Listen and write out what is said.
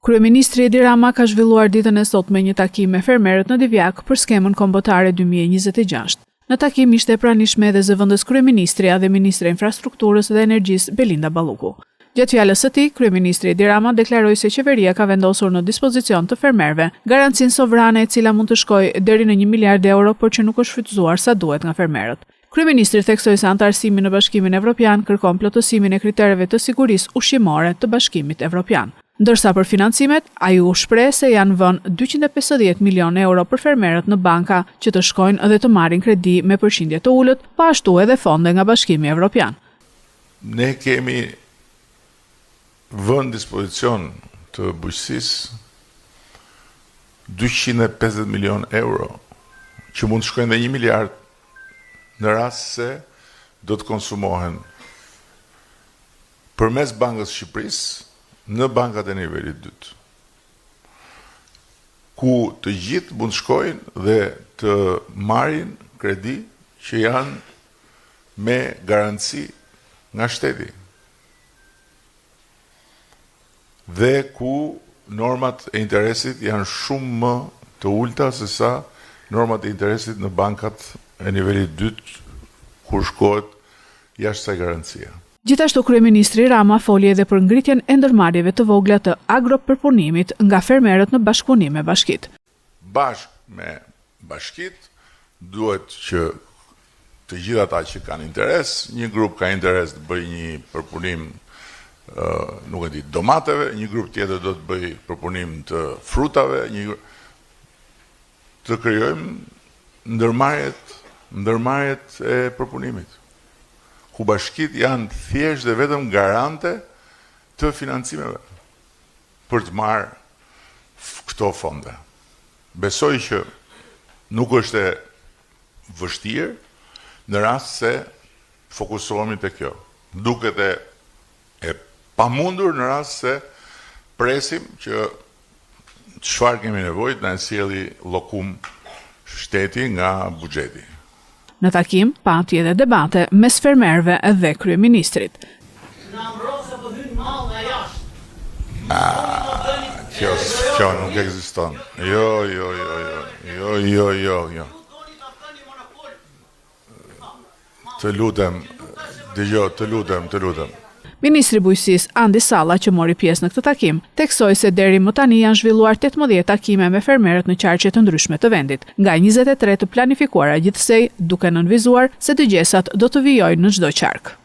Kryeministri Edi Rama ka zhvilluar ditën e sotme një takim me fermerët në Divjak për skemën kombëtare 2026. Në takim ishte e pranishme edhe zëvendës kryeministria dhe ministre e infrastrukturës dhe energjisë Belinda Balluku. Gjatë fjalës së tij, kryeministri Edi Rama deklaroi se qeveria ka vendosur në dispozicion të fermerëve garancinë sovrane e cila mund të shkojë deri në 1 miliard euro, por që nuk është shfrytëzuar sa duhet nga fermerët. Kryeministri theksoi se antarësimi në Bashkimin Evropian kërkon plotësimin e kritereve të sigurisë ushqimore të Bashkimit Evropian. Ndërsa për financimet, ai u shpreh se janë vënë 250 milion euro për fermerët në banka që të shkojnë dhe të marrin kredi me përqindje të ulët, pa ashtu edhe fonde nga Bashkimi Evropian. Ne kemi vënë dispozicion të bujqësisë 250 milion euro që mund të shkojnë dhe 1 miliard në rast se do të konsumohen përmes Bankës Shqipërisë në bankat e nivelit 2, ku të gjithë mund të shkojnë dhe të marrin kredi që janë me garanci nga shteti, dhe ku normat e interesit janë shumë më të ulta se sa normat e interesit në bankat e nivelit 2, kur shkohet jashtë kësaj garancie. Gjithashtu kryeministri Rama foli edhe për ngritjen e ndërmarrjeve të vogla të agropërpunimit nga fermerët në bashkëpunim me bashkitë. Bashkë me bashkitë duhet që të gjithë ata që kanë interes, një grup ka interes të bëjë një përpunim nuk e di domateve, një grup tjetër do të bëjë përpunim të frutave, të krijojmë ndërmarrjet e përpunimit, ku bashkit janë thjesht dhe vetëm garante të financimeve për të marrë këto fonde. Besoj që nuk është e vështirë në rast se fokusohemi te kjo. Duket e pamundur në rast se presim që çfarë kemi nevojë na sjelli llokum shteti nga buxheti. Në takim, pati edhe debate mes fermerëve dhe kryeministrit. Kjo nuk ekziston. Jo. Të lutem. Ministri Bujqësisë Andi Salla, që mori pjesë në këtë takim, theksoi se deri më tani janë zhvilluar 18 takime me fermerët në qarqe të ndryshme të vendit, nga 23 të planifikuara gjithsej, duke nënvizuar se dëgjesat do të vijojnë në çdo qark.